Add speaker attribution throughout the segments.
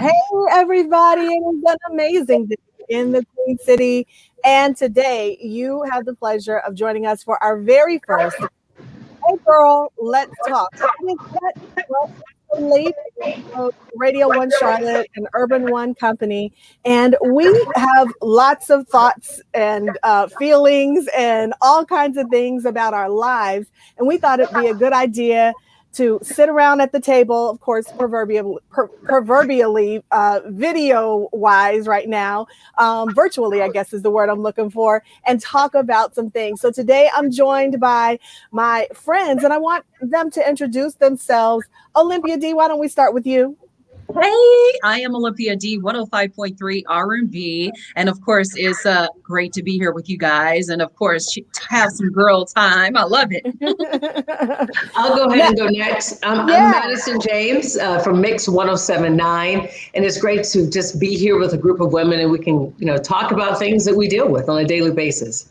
Speaker 1: Hey, everybody. It is an amazing day in the Queen City. And today you have the pleasure of joining us for our very first Hey Girl, Let's Talk. What is that? Well, it's the ladies of Radio One Charlotte and Urban One Company. And we have lots of thoughts and feelings and all kinds of things about our lives. And we thought it'd be a good idea to sit around at the table, of course, proverbially video wise right now, virtually, I guess is the word I'm looking for, and talk about some things. So today I'm joined by my friends and I want them to introduce themselves. Olympia D, why don't we start with you?
Speaker 2: Hey, I am Olympia D, 105.3 R&B. And of course, it's great to be here with you guys. And of course, have some girl time. I love it.
Speaker 3: I'll go ahead and go next. I'm Madison James from Mix 107.9. And it's great to just be here with a group of women and we can, talk about things that we deal with on a daily basis.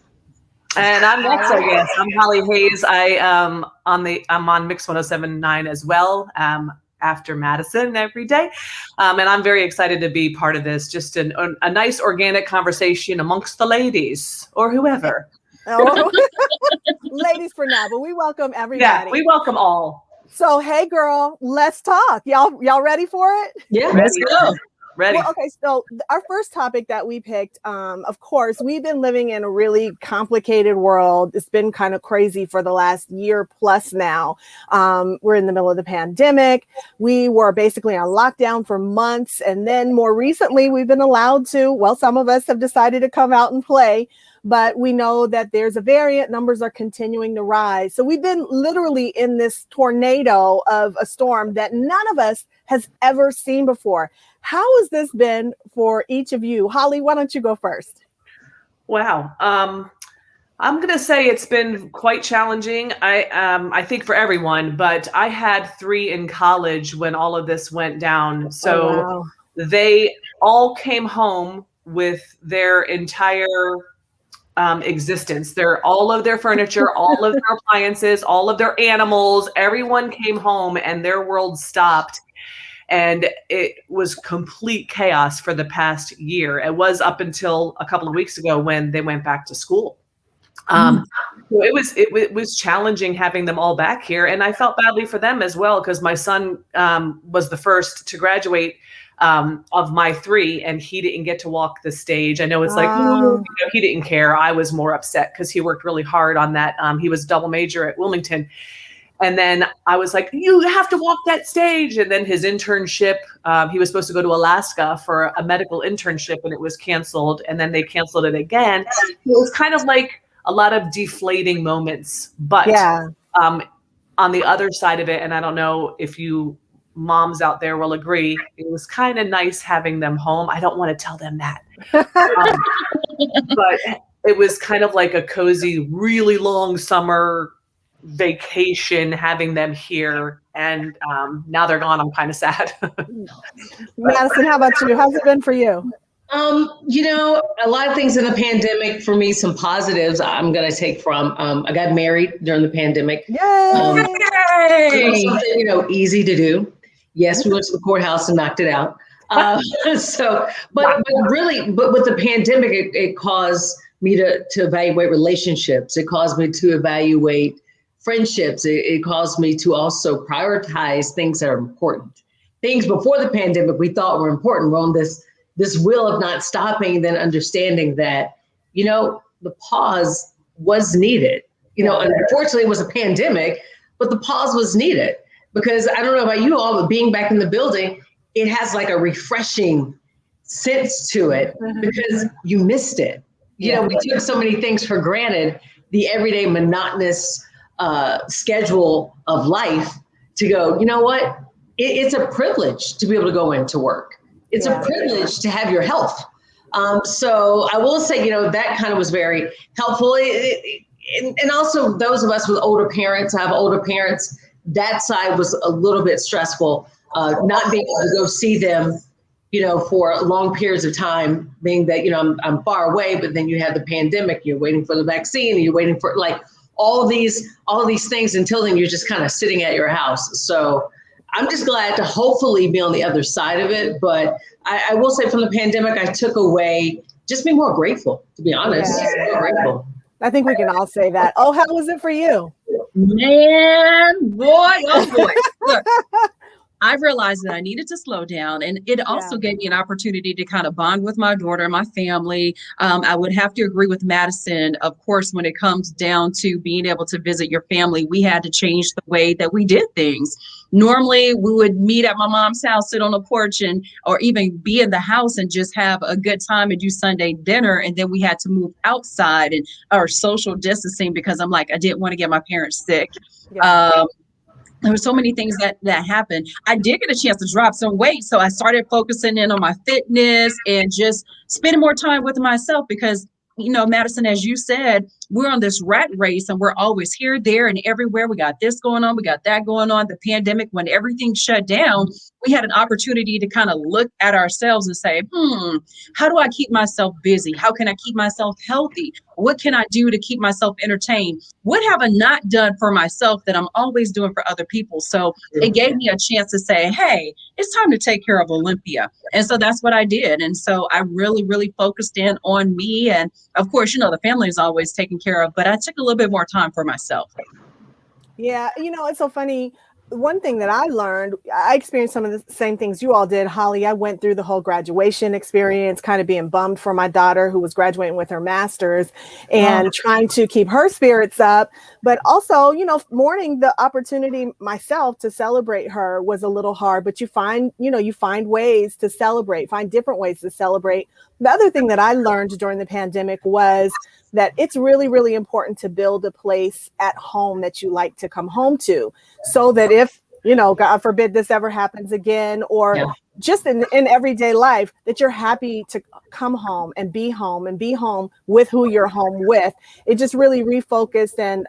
Speaker 4: And I'm next, I guess. I'm Holly Hayes. I'm on Mix 107.9 as well. After Madison every day. And I'm very excited to be part of this, just a nice organic conversation amongst the ladies or whoever.
Speaker 1: Ladies for now, but we welcome everybody.
Speaker 4: Yeah, we welcome all.
Speaker 1: So, hey girl, let's talk. Y'all ready for it?
Speaker 3: Yeah,
Speaker 4: let's go. Ready.
Speaker 1: Well, okay, so our first topic that we picked, of course, we've been living in a really complicated world. It's been kind of crazy for the last year plus now. We're in the middle of the pandemic. We were basically on lockdown for months. And then more recently, we've been allowed to, well, some of us have decided to come out and play. But we know that there's a variant, numbers are continuing to rise. So we've been literally in this tornado of a storm that none of us has ever seen before. How has this been for each of you? Holly, why don't you go first?
Speaker 4: Wow. I'm going to say it's been quite challenging. I think for everyone, but I had 3 in college when all of this went down. So They all came home with their entire existence. All of their furniture, all of their appliances, all of their animals, everyone came home and their world stopped. And it was complete chaos for the past year. It was up until a couple of weeks ago when they went back to school. So it was challenging having them all back here. And I felt badly for them as well, because my son was the first to graduate of my 3, and he didn't get to walk the stage. I know it's he didn't care. I was more upset because he worked really hard on that. He was a double major at Wilmington. And then I was like, you have to walk that stage. And then his internship, he was supposed to go to Alaska for a medical internship and it was canceled. And then they canceled it again. It was kind of like a lot of deflating moments. But on the other side of it, and I don't know if you moms out there will agree, it was kind of nice having them home. I don't want to tell them that. But it was kind of like a cozy, really long summer vacation having them here, and now they're gone. I'm kind of sad.
Speaker 1: Madison, how about you? How's it been for you?
Speaker 3: A lot of things in the pandemic for me, some positives I'm going to take from, I got married during the pandemic.
Speaker 1: Yay!
Speaker 3: Something, easy to do. Yes, we went to the courthouse and knocked it out. But with the pandemic, it caused me to evaluate relationships. It caused me to evaluate friendships. It caused me to also prioritize things that are important. Things before the pandemic we thought were important. We're on this wheel of not stopping, then understanding that, the pause was needed. Unfortunately, it was a pandemic, but the pause was needed because I don't know about you all, but being back in the building, it has like a refreshing sense to it because you missed it. We took so many things for granted, the everyday monotonous schedule of life, to go, you know what? It's a privilege to be able to go into work. It's a privilege to have your health. So I will say, that kind of was very helpful. And also those of us with older parents, I have older parents, that side was a little bit stressful, not being able to go see them, for long periods of time, being that, I'm far away, but then you have the pandemic, you're waiting for the vaccine, and you're waiting for all these things. Until then, you're just kind of sitting at your house. So I'm just glad to hopefully be on the other side of it. But I will say from the pandemic, I took away just being more grateful, to be honest.
Speaker 1: Yeah.
Speaker 3: More grateful.
Speaker 1: I think we can all say that. Oh, how was it for you?
Speaker 2: Man, boy, oh boy. Look, I realized that I needed to slow down, and it also gave me an opportunity to kind of bond with my daughter and my family. I would have to agree with Madison. Of course, when it comes down to being able to visit your family, we had to change the way that we did things. Normally, we would meet at my mom's house, sit on the porch, and or even be in the house and just have a good time and do Sunday dinner. And then we had to move outside and our social distancing because I'm like, I didn't want to get my parents sick.
Speaker 1: Yeah.
Speaker 2: There were so many things that happened. I did get a chance to drop some weight, so I started focusing in on my fitness and just spending more time with myself because, Madison, as you said, we're on this rat race and we're always here, there, and everywhere. We got this going on, we got that going on. The pandemic, when everything shut down, we had an opportunity to kind of look at ourselves and say, how do I keep myself busy? How can I keep myself healthy? What can I do to keep myself entertained? What have I not done for myself that I'm always doing for other people? So it gave me a chance to say, hey, it's time to take care of Olympia. And so that's what I did. And so I really, really focused in on me. And of course, the family is always taken care of, but I took a little bit more time for myself.
Speaker 1: Yeah, it's so funny. One thing that I learned, I experienced some of the same things you all did, Holly. I went through the whole graduation experience, kind of being bummed for my daughter who was graduating with her master's and trying to keep her spirits up. But also, mourning the opportunity myself to celebrate her was a little hard, but you find ways to celebrate, find different ways to celebrate. The other thing that I learned during the pandemic was that it's really, really important to build a place at home that you like to come home to, so that if, God forbid this ever happens again, or just in everyday life, that you're happy to come home and be home with who you're home with. It just really refocused and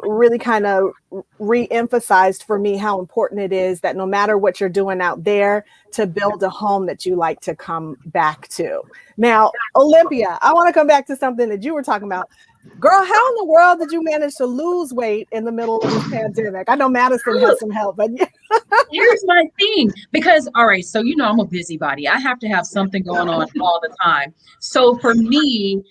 Speaker 1: really kind of re-emphasized for me how important it is that no matter what you're doing out there, to build a home that you like to come back to. Now, Olympia, I want to come back to something that you were talking about. Girl, how in the world did you manage to lose weight in the middle of this pandemic? I know Madison has some help, but
Speaker 2: Here's my thing, because all right, so I'm a busybody. I have to have something going on all the time. So for me,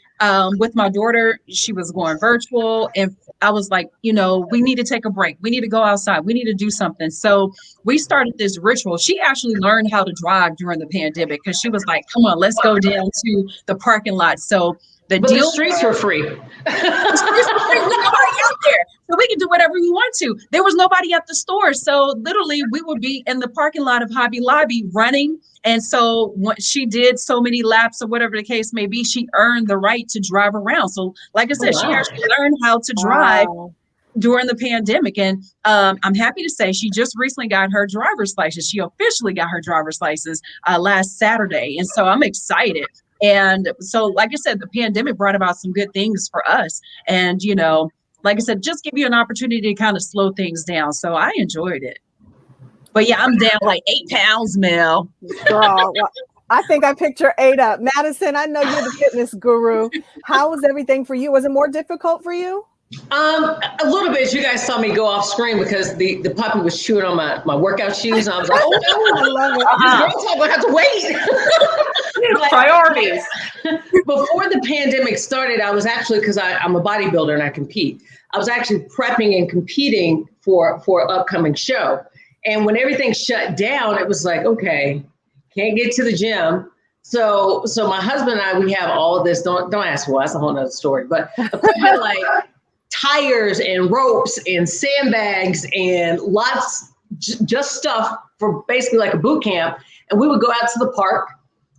Speaker 2: with my daughter, she was going virtual, and I was like, we need to take a break. We need to go outside. We need to do something. So we started this ritual. She actually learned how to drive during the pandemic because she was like, come on, let's go down to the parking lot. So
Speaker 3: the streets were free.
Speaker 2: There's nobody out there, so we can do whatever we want to. There was nobody at the store, so literally we would be in the parking lot of Hobby Lobby running. And so once she did so many laps or whatever the case may be, she earned the right to drive around. So like I said, she actually learned how to drive during the pandemic. And I'm happy to say she just recently got her driver's license. She officially got her driver's license last Saturday. And so I'm excited. And so, like I said, the pandemic brought about some good things for us. And, like I said, just give you an opportunity to kind of slow things down. So I enjoyed it. But yeah, I'm down like 8 pounds, Mel.
Speaker 1: Girl, well, I think I picked your 8 up. Madison, I know you're the fitness guru. How was everything for you? Was it more difficult for you?
Speaker 3: A little bit. You guys saw me go off screen because the puppy was chewing on my workout shoes. And I was like, oh no,
Speaker 1: I love it.
Speaker 3: this girl's gonna have to wait.
Speaker 4: Priorities.
Speaker 3: Before the pandemic started, I was actually, because I'm a bodybuilder and I compete, I was actually prepping and competing for an upcoming show. And when everything shut down, it was like, okay, can't get to the gym. So my husband and I, we have all of this. Don't ask why. That's a whole nother story. But equipment like tires and ropes and sandbags and lots, just stuff for basically like a boot camp. And we would go out to the park.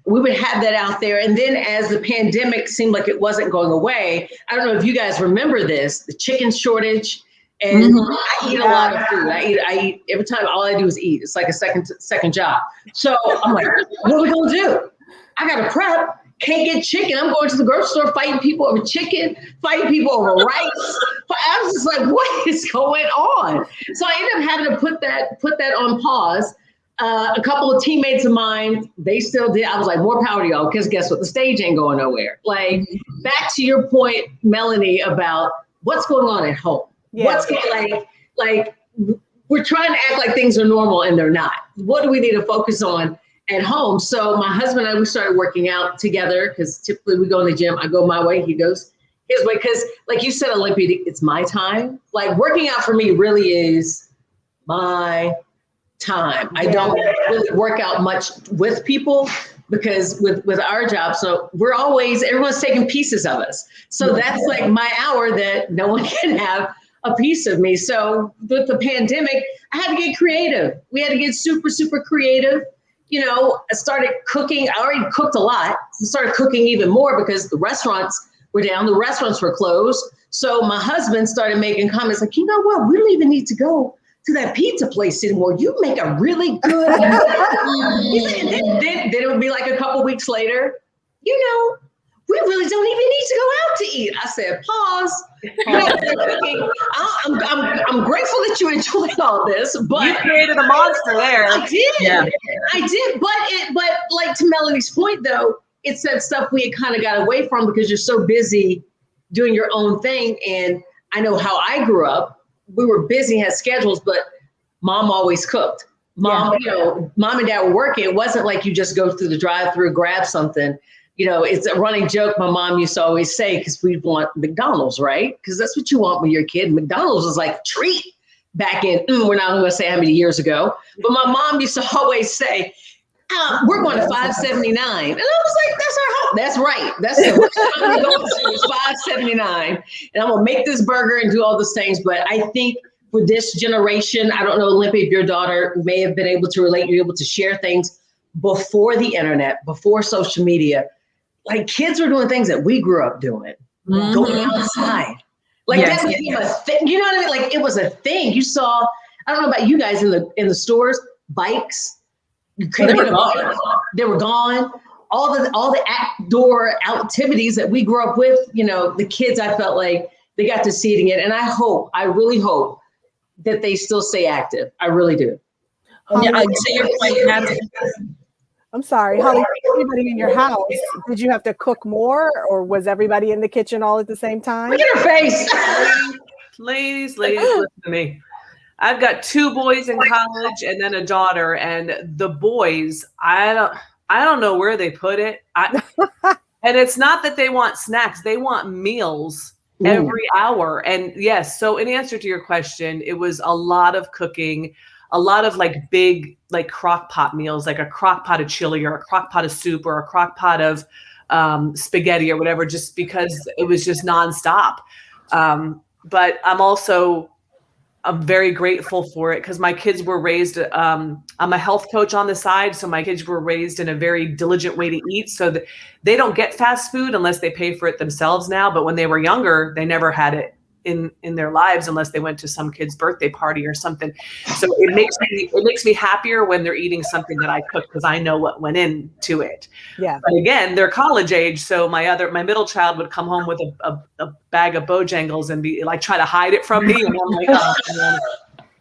Speaker 3: We would have that out there. And then as the pandemic seemed like it wasn't going away, I don't know if you guys remember this, the chicken shortage. And I eat a lot of food. I eat every time. All I do is eat. It's like a second job. So I'm like, what are we gonna do? I got to prep. Can't get chicken. I'm going to the grocery store fighting people over chicken, fighting people over rice. I was just like, what is going on? So I ended up having to put that on pause. A couple of teammates of mine, they still did. I was like, more power to y'all, because guess what? The stage ain't going nowhere. Like, back to your point, Melanie, about what's going on at home. Yeah. What's like we're trying to act like things are normal and they're not. What do we need to focus on at home? So my husband and I, we started working out together because typically we go in the gym. I go my way, he goes his way. Because like you said, Olympia, it's my time. Like working out for me really is my time. I don't really work out much with people because with our job, so everyone's taking pieces of us. So that's like my hour that no one can have a piece of me. So with the pandemic, I had to get creative. We had to get super, super creative. You know, I started cooking. I already cooked a lot. I started cooking even more because the restaurants were down. The restaurants were closed. So my husband started making comments like, you know what? We don't even need to go to that pizza place anymore. You make a really good. then it would be like a couple weeks later, you know, we really don't even need to go out to eat. I said, pause. I'm grateful that you enjoyed all this, but
Speaker 4: you created a monster there.
Speaker 3: I did. Yeah. I did. But like to Melanie's point though, it's that stuff we had kind of got away from because you're so busy doing your own thing. And I know how I grew up. We were busy, had schedules, but mom always cooked. Mom and dad were working. It wasn't like you just go through the drive-through, grab something. You know, it's a running joke my mom used to always say, because we want McDonald's, right? Because that's what you want when you're a kid. McDonald's was like a treat back in, we're not going to say how many years ago, but my mom used to always say, we're going to 579. And I was like, that's our home. That's right. That's the restaurant we're going to is 579. And I'm going to make this burger and do all those things. But I think for this generation, I don't know, Olympia, if your daughter may have been able to relate, you're able to share things before the internet, before social media. Like kids were doing things that we grew up doing, going outside. Like that became a thing. You know what I mean? Like it was a thing. You saw, I don't know about you guys in the stores, bikes. You couldn't get them. They were gone. All the outdoor activities that we grew up with, you know, the kids, I felt like they got to see it again. And I really hope that they still stay active. I really do.
Speaker 1: I'm sorry, Holly, everybody in your house, did you have to cook more or was everybody in the kitchen all at the same time?
Speaker 3: Look at her face.
Speaker 4: Ladies, listen to me. I've got 2 boys in college and then a daughter, and the boys, I don't know where they put it. And it's not that they want snacks, they want meals every hour. And yes, so in answer to your question, it was a lot of cooking, a lot of like big, like crock pot meals, like a crock pot of chili or a crock pot of soup or a crock pot of spaghetti or whatever, just because it was just nonstop. But I'm very grateful for it because my kids were raised, I'm a health coach on the side. So my kids were raised in a very diligent way to eat. So that they don't get fast food unless they pay for it themselves now. But when they were younger, they never had it in their lives unless they went to some kid's birthday party or something. So it makes me happier when they're eating something that I cook because I know what went into it.
Speaker 1: Yeah.
Speaker 4: But again, they're college age. So my middle child would come home with a bag of Bojangles and be like, try to hide it from me. And I'm like, oh, man,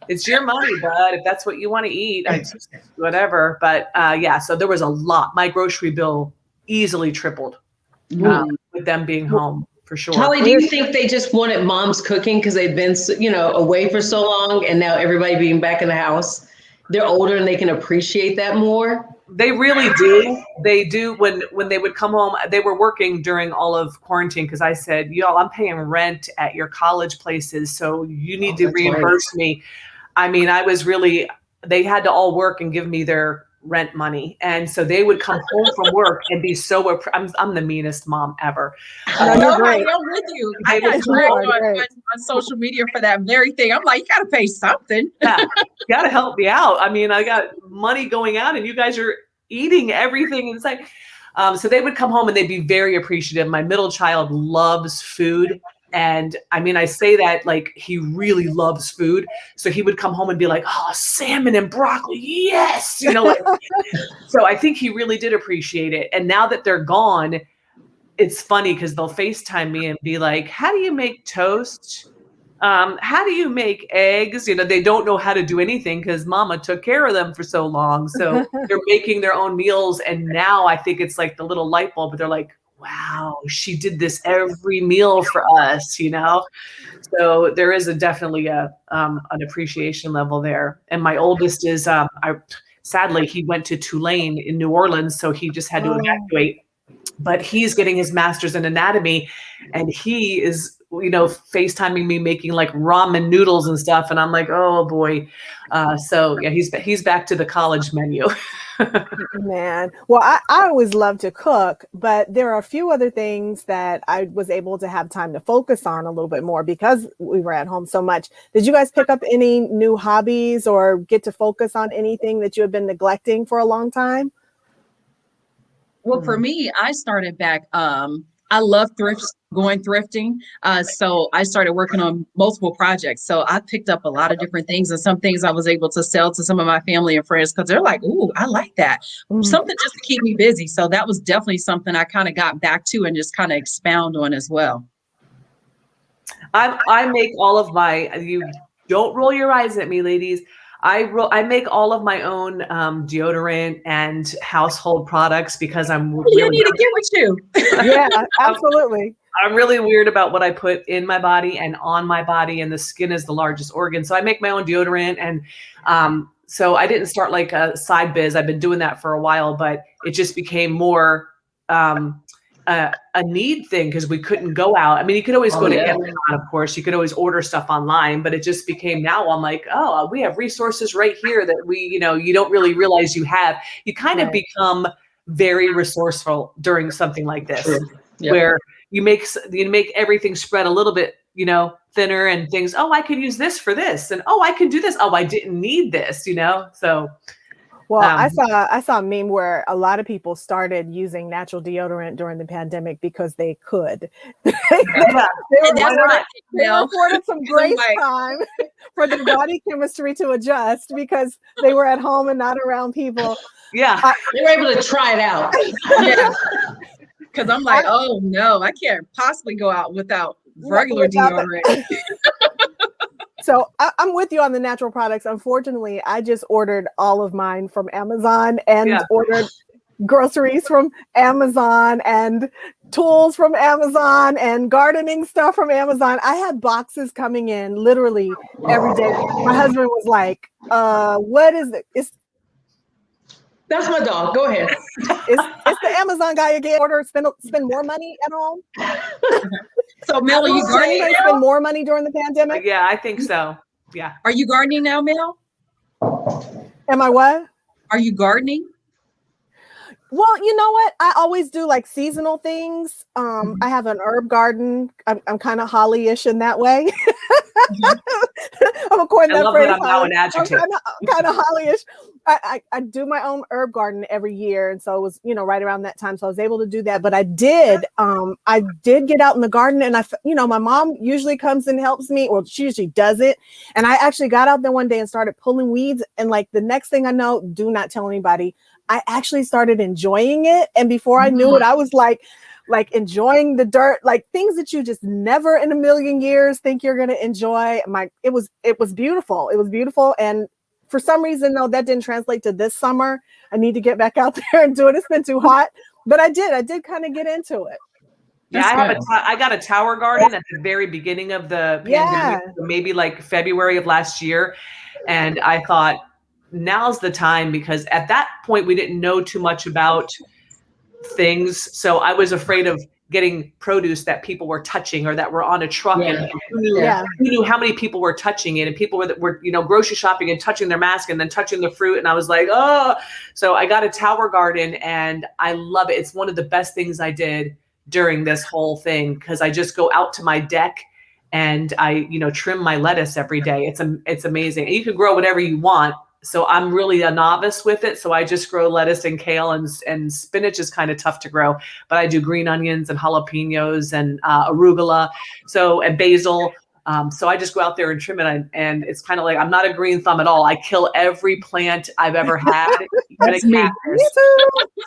Speaker 4: it's your money, bud. If that's what you want to eat, whatever. But so there was a lot. My grocery bill easily tripled with them being home. For sure.
Speaker 3: Holly, do you think they just wanted mom's cooking because they've been, away for so long and now everybody being back in the house, they're older and they can appreciate that more?
Speaker 4: They really do. They do. When they would come home, they were working during all of quarantine because I said, y'all, I'm paying rent at your college places, so you need to reimburse me. I mean, they had to all work and give me their rent money. And so they would come home from work and be so, I'm the meanest mom ever.
Speaker 2: I'm with you. I got on social media for that very thing. I'm like, you got to pay something.
Speaker 4: Yeah, you got to help me out. I mean, I got money going out and you guys are eating everything inside. So they would come home and they'd be very appreciative. My middle child loves food. And I mean, I say that like he really loves food. So he would come home and be like, oh, salmon and broccoli. Yes. So I think he really did appreciate it. And now that they're gone, it's funny because they'll FaceTime me and be like, how do you make toast? How do you make eggs? They don't know how to do anything because mama took care of them for so long. So they're making their own meals. And now I think it's like the little light bulb, but they're like, wow, she did this every meal for us, you know? So there is definitely an appreciation level there. And my oldest is, sadly, he went to Tulane in New Orleans, so he just had to
Speaker 1: Oh.
Speaker 4: evacuate. But he's getting his master's in anatomy, and he is, FaceTiming me making like ramen noodles and stuff, and I'm like, oh boy. So yeah, he's back to the college menu.
Speaker 1: Man, well, I always love to cook, but there are a few other things that I was able to have time to focus on a little bit more because we were at home so much. Did you guys pick up any new hobbies or get to focus on anything that you have been neglecting for a long time?
Speaker 2: Well, for me, I started back. I love going thrifting. So I started working on multiple projects. So I picked up a lot of different things, and some things I was able to sell to some of my family and friends because they're like, "Ooh, I like that." Something just to keep me busy. So that was definitely something I kind of got back to and just kind of expound on as well.
Speaker 4: I make all of my. You don't roll your eyes at me, ladies. I make all of my own deodorant and household products because I'm
Speaker 2: You
Speaker 4: really
Speaker 2: need to get with you.
Speaker 1: Yeah, absolutely.
Speaker 4: I'm really weird about what I put in my body and on my body, and the skin is the largest organ. So I make my own deodorant, and so I didn't start like a side biz. I've been doing that for a while, but it just became more a need thing because we couldn't go out. I mean, you could always go to Amazon, of course. You could always order stuff online, but it just became now I'm like, oh, we have resources right here that you don't really realize you have. You kind of become very resourceful during something like this, where you make everything spread a little bit, thinner and things. Oh, I could use this for this, and oh, I could do this. Oh, I didn't need this, So.
Speaker 1: Well, I saw a meme where a lot of people started using natural deodorant during the pandemic because they could. They afforded some grace time for their body chemistry to adjust because they were at home and not around people.
Speaker 3: Yeah, they were able to try it out.
Speaker 2: Because I'm like, oh no, I can't possibly go out without regular deodorant.
Speaker 1: So I'm with you on the natural products. Unfortunately, I just ordered all of mine from Amazon and ordered groceries from Amazon and tools from Amazon and gardening stuff from Amazon. I had boxes coming in literally every day. My husband was like, what is it?
Speaker 3: That's my dog. Go ahead.
Speaker 1: It's the Amazon guy again. Spend more money at home.
Speaker 2: So, Mel, are you gardening?
Speaker 1: Spend more money during the pandemic?
Speaker 4: Yeah, I think so. Yeah.
Speaker 2: Are you gardening now, Mel?
Speaker 1: Am I what?
Speaker 2: Are you gardening?
Speaker 1: Well, you know what? I always do like seasonal things. I have an herb garden. I'm kind of Holly-ish in that way. I'm a coin that phrase.
Speaker 4: I'm now an adjective.
Speaker 1: I'm kind of Holly-ish. I do my own herb garden every year, and so it was right around that time, so I was able to do that. But I did get out in the garden, and my mom usually comes and helps me, or she usually does it. And I actually got out there one day and started pulling weeds, and like the next thing I know, do not tell anybody, I actually started enjoying it. And before I knew it, I was like enjoying the dirt, like things that you just never in a million years think you're going to enjoy. It was beautiful. It was beautiful. And for some reason, though, that didn't translate to this summer. I need to get back out there and do it. It's been too hot, but I did kind of get into it.
Speaker 4: Yeah, I got a tower garden at the very beginning of the pandemic, maybe like February of last year. And I thought, now's the time, because at that point we didn't know too much about things. So I was afraid of getting produce that people were touching or that were on a truck, and who knew how many people were touching it, and people were grocery shopping and touching their mask and then touching the fruit. And I was like, oh, so I got a tower garden and I love it. It's one of the best things I did during this whole thing, because I just go out to my deck and I, trim my lettuce every day. It's amazing. And you can grow whatever you want. So I'm really a novice with it. So I just grow lettuce and kale, and spinach is kind of tough to grow, but I do green onions and jalapenos and arugula, and basil. So I just go out there and trim it. And it's kind of like, I'm not a green thumb at all. I kill every plant I've ever had.
Speaker 2: That's me.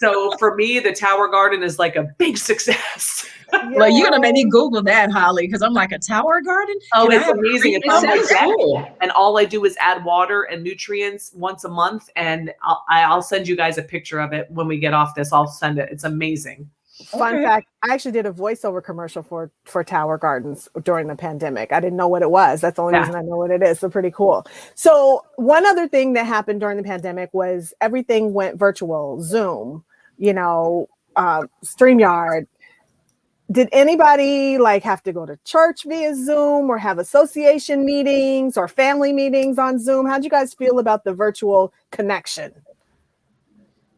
Speaker 4: So for me, the tower garden is like a big success.
Speaker 2: Well, you're going to make me Google that, Holly, because I'm like, a tower garden?
Speaker 4: Oh, it's amazing. It's on my deck, and all I do is add water and nutrients once a month. And I'll send you guys a picture of it when we get off this. I'll send it. It's amazing.
Speaker 1: Fun fact, I actually did a voiceover commercial for Tower Gardens during the pandemic. I didn't know what it was. That's the only reason I know what it is. So pretty cool. So one other thing that happened during the pandemic was everything went virtual, Zoom, StreamYard. Did anybody like have to go to church via Zoom or have association meetings or family meetings on Zoom? How'd you guys feel about the virtual connection?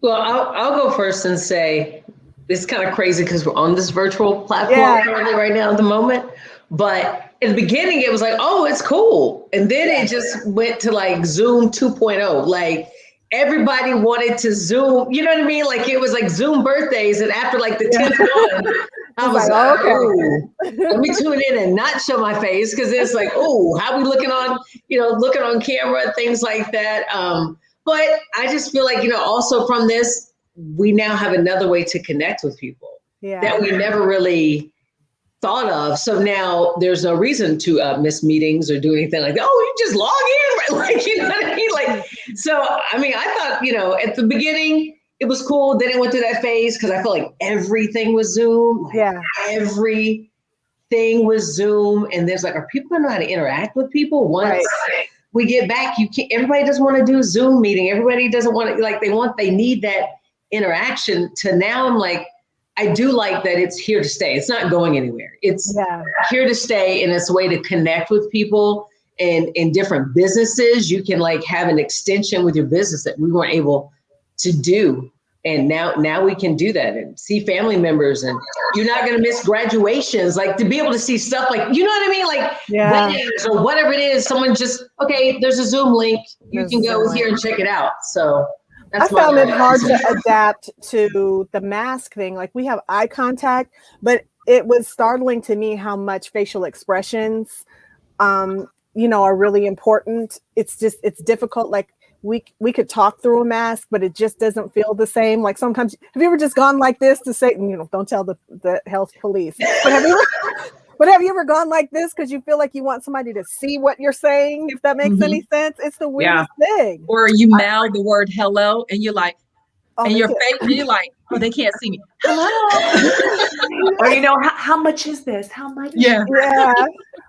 Speaker 3: Well, I'll go first and say, it's kind of crazy because we're on this virtual platform currently right now at the moment. But in the beginning, it was like, oh, it's cool. And then it just went to like Zoom 2.0. Like everybody wanted to Zoom, you know what I mean? Like it was like Zoom birthdays. And after like the 10th one, I was like, okay, let me tune in and not show my face. Cause it's like, oh, how we looking on camera, things like that. But I just feel like, also from this, we now have another way to connect with people that we never really thought of. So now there's no reason to miss meetings or do anything like that. Oh, you just log in, right? Like, you know what I mean? Like, so, I mean, I thought, at the beginning, it was cool. Then it went through that phase because I felt like everything was Zoom. Everything was Zoom. And there's like, are people going to know how to interact with people once we get back? Everybody doesn't want to do a Zoom meeting. Everybody doesn't want to, they need that interaction. To now I'm like, I do like that it's here to stay. It's not going anywhere. It's here to stay, and it's a way to connect with people. And in different businesses, you can like have an extension with your business that we weren't able to do. And now we can do that and see family members, and you're not going to miss graduations, like to be able to see stuff like, you know what I mean? Like weddings or whatever it is, someone just, okay, there's a Zoom link. You can go here and check it out. So
Speaker 1: I found it hard to adapt to the mask thing. Like we have eye contact, but it was startling to me how much facial expressions, are really important. It's difficult. Like we could talk through a mask, but it just doesn't feel the same. Like sometimes, have you ever just gone like this to say, don't tell the health police, but have you ever gone like this because you feel like you want somebody to see what you're saying, if that makes any sense? It's the weirdest thing.
Speaker 2: Or you mouth the word hello and you're like, and your face, and you're like, oh, they can't see me.
Speaker 4: Hello. Or how much is this? How much?
Speaker 1: Yeah.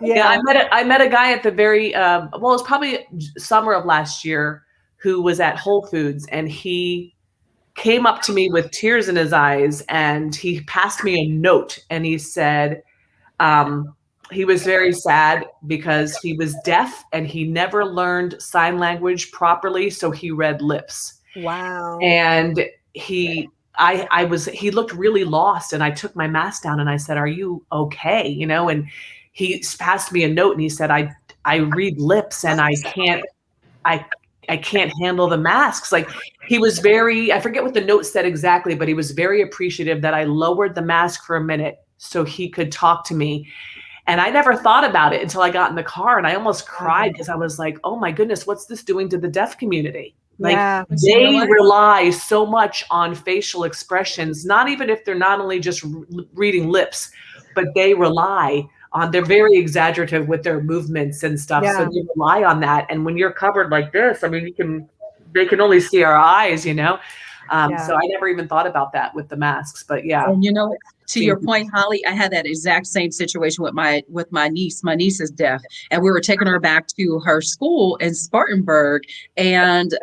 Speaker 4: I met a guy at the very it was probably summer of last year who was at Whole Foods, and he came up to me with tears in his eyes, and he passed me a note, and he said he was very sad because he was deaf and he never learned sign language properly, so he read lips.
Speaker 1: Wow.
Speaker 4: And he looked really lost, and I took my mask down and I said, "Are you okay?" And he passed me a note and he said, I read lips and I can't handle the masks. Like he was I forget what the note said exactly, but he was very appreciative that I lowered the mask for a minute so he could talk to me. And I never thought about it until I got in the car, and I almost cried because I was like, oh my goodness, what's this doing to the deaf community? Like they rely so much on facial expressions, not even if they're not only just reading lips, but they rely on, they're very exaggerative with their movements and stuff. So they rely on that. And when you're covered like this, I mean, they can only see our eyes, So I never even thought about that with the masks, but
Speaker 2: And to your point, Holly, I had that exact same situation with my niece. My niece is deaf, and we were taking her back to her school in Spartanburg, and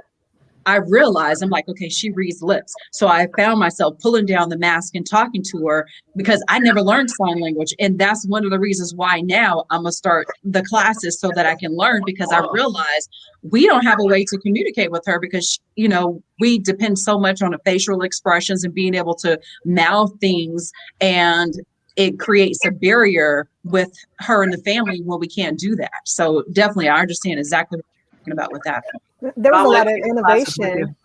Speaker 2: I realized, I'm like, okay, she reads lips. So I found myself pulling down the mask and talking to her because I never learned sign language. And that's one of the reasons why now I'm going to start the classes so that I can learn, because I realized we don't have a way to communicate with her because, we depend so much on the facial expressions and being able to mouth things, and it creates a barrier with her and the family when we can't do that. So definitely, I understand exactly what you're talking about with that.
Speaker 1: There was a lot of innovation.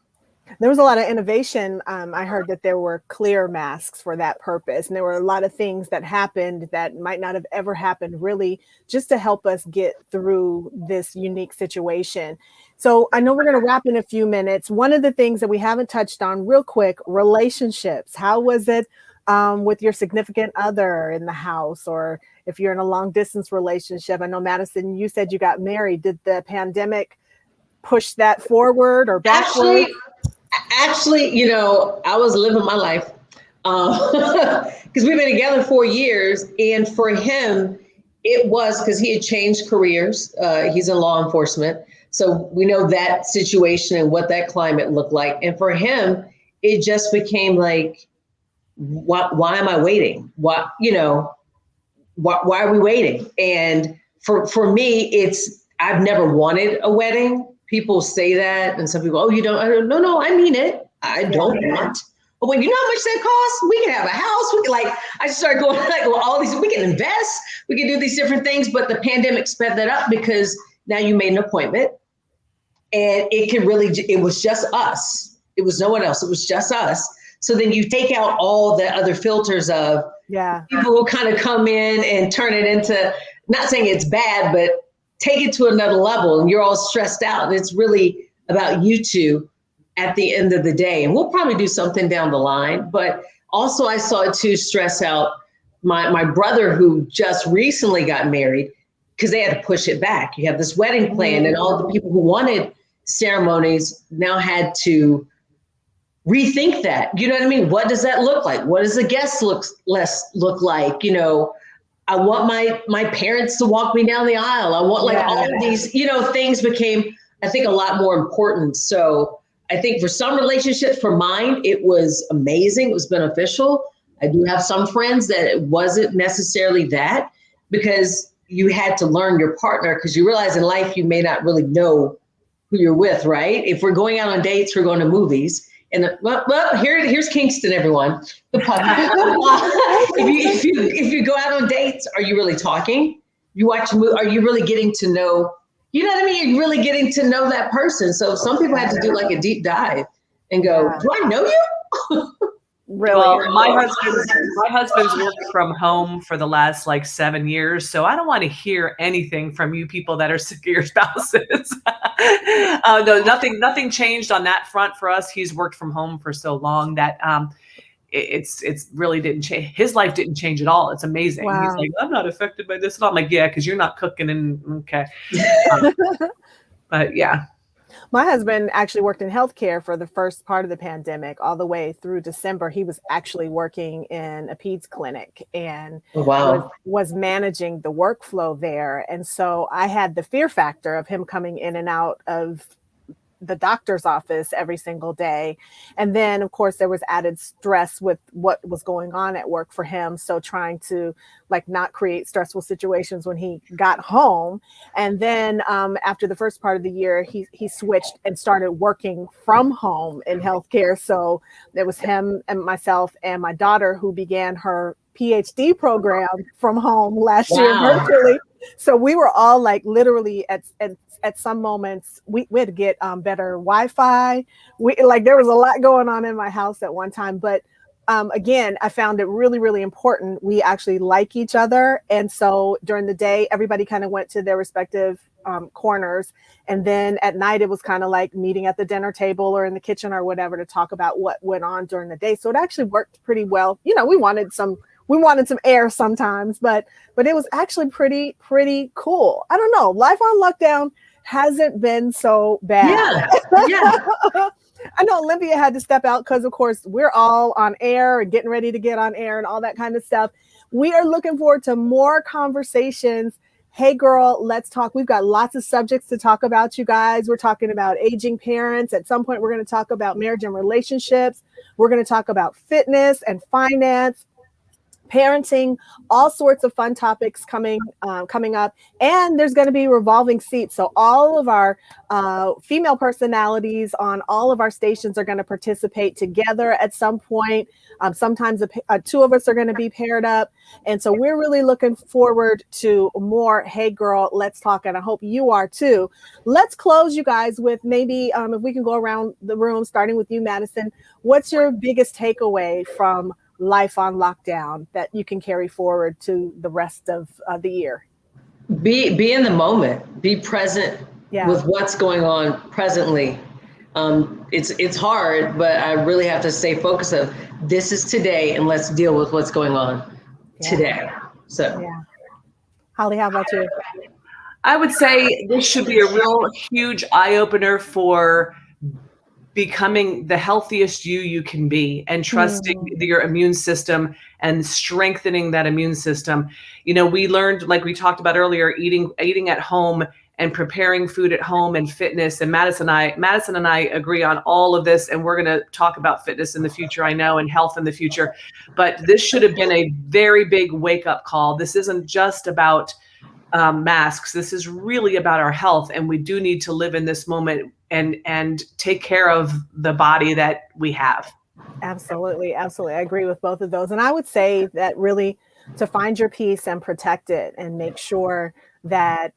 Speaker 1: There was a lot of innovation. I heard that there were clear masks for that purpose. And there were a lot of things that happened that might not have ever happened, really, just to help us get through this unique situation. So I know we're going to wrap in a few minutes. One of the things that we haven't touched on real quick, relationships. How was it with your significant other in the house, or if you're in a long distance relationship? I know, Madison, you said you got married. Did the pandemic push that forward or backward?
Speaker 3: Actually, I was living my life. because we've been together 4 years. And for him, it was because he had changed careers. He's in law enforcement. So we know that situation and what that climate looked like. And for him, it just became like, why am I waiting? Why are we waiting? And for me, I've never wanted a wedding. People say that, and some people, oh, you don't? No, I mean it. I don't want. But when you know how much that costs, we can have a house. We can I just started going well, all these. We can invest. We can do these different things. But the pandemic sped that up because now you made an appointment, and it was just us. It was no one else. It was just us. So then you take out all the other filters of people who kind of come in and turn it into, not saying it's bad, but take it to another level, and you're all stressed out. And it's really about you two at the end of the day. And we'll probably do something down the line. But also I saw it too stress out my brother, who just recently got married, because they had to push it back. You have this wedding plan, and all the people who wanted ceremonies now had to rethink that. You know what I mean? What does that look like? What does the guest look like? I want my parents to walk me down the aisle. I want all of these, things became, I think, a lot more important. So I think for some relationships, for mine, it was amazing. It was beneficial. I do have some friends that it wasn't necessarily that, because you had to learn your partner, because you realize in life you may not really know who you're with, right? If we're going out on dates, we're going to movies. And here's Kingston, everyone. The puppy. if you go out on dates, are you really talking? You watch a movie, are you really getting to know? You know what I mean? You're really getting to know that person. So some people had to do like a deep dive and go, do I know you?
Speaker 1: Really?
Speaker 4: Well, my husband's worked from home for the last 7 years, so I don't want to hear anything from you people that are sick of your spouses. No, nothing changed on that front for us. He's worked from home for so long that it's really didn't change. His life didn't change at all. It's amazing.
Speaker 1: Wow.
Speaker 4: He's like, I'm not affected by this. And I'm like, yeah, because you're not cooking. And okay. But yeah.
Speaker 1: My husband actually worked in healthcare for the first part of the pandemic, all the way through December. He was actually working in a peds clinic and was managing the workflow there. And so I had the fear factor of him coming in and out of the doctor's office every single day. And then, of course, there was added stress with what was going on at work for him. So trying to not create stressful situations when he got home. And then after the first part of the year, he switched and started working from home in healthcare. So there was him and myself and my daughter, who began her PhD program from home last year virtually. So we were all literally at some moments we had to get better Wi-Fi. There was a lot going on in my house at one time, but again, I found it really, really important. We actually like each other. And so during the day, everybody kind of went to their respective corners. And then at night, it was kind of like meeting at the dinner table or in the kitchen or whatever to talk about what went on during the day. So it actually worked pretty well. We wanted some air sometimes, but it was actually pretty cool. I don't know. Life on lockdown hasn't been so bad.
Speaker 3: Yeah.
Speaker 1: I know Olympia had to step out because, of course, we're all on air and getting ready to get on air and all that kind of stuff. We are looking forward to more conversations. Hey, girl, let's talk. We've got lots of subjects to talk about, you guys. We're talking about aging parents. At some point, we're going to talk about marriage and relationships. We're going to talk about fitness and finance, parenting, all sorts of fun topics coming up. And there's going to be revolving seats. So all of our female personalities on all of our stations are going to participate together at some point. Sometimes two of us are going to be paired up. And so we're really looking forward to more Hey Girl, Let's Talk. And I hope you are too. Let's close, you guys, with maybe if we can go around the room, starting with you, Madison. What's your biggest takeaway from life on lockdown that you can carry forward to the rest of the year?
Speaker 3: Be in the moment, be present with what's going on presently. It's hard, but I really have to stay focused of this is today and let's deal with what's going on today. So
Speaker 1: Holly, how about you?
Speaker 4: I would say this should be a real huge eye opener for becoming the healthiest you can be, and trusting your immune system and strengthening that immune system. You know, we learned, like we talked about earlier, eating at home and preparing food at home and fitness. And Madison and I agree on all of this. And we're going to talk about fitness in the future, I know, and health in the future. But this should have been a very big wake up call. This isn't just about masks. This is really about our health. And we do need to live in this moment and take care of the body that we have.
Speaker 1: Absolutely. Absolutely. I agree with both of those. And I would say that really to find your peace and protect it and make sure that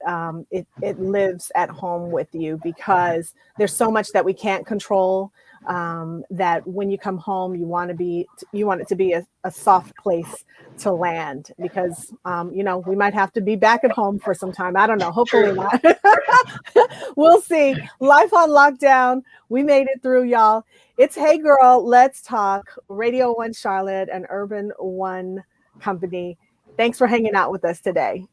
Speaker 1: it lives at home with you, because there's so much that we can't control, that when you come home, you want it to be a soft place to land, because you know, we might have to be back at home for some time. I don't know. Hopefully not. We'll see. Life on lockdown. We made it through, y'all. It's Hey Girl, Let's Talk, Radio 1 Charlotte and Urban One Company. Thanks for hanging out with us today.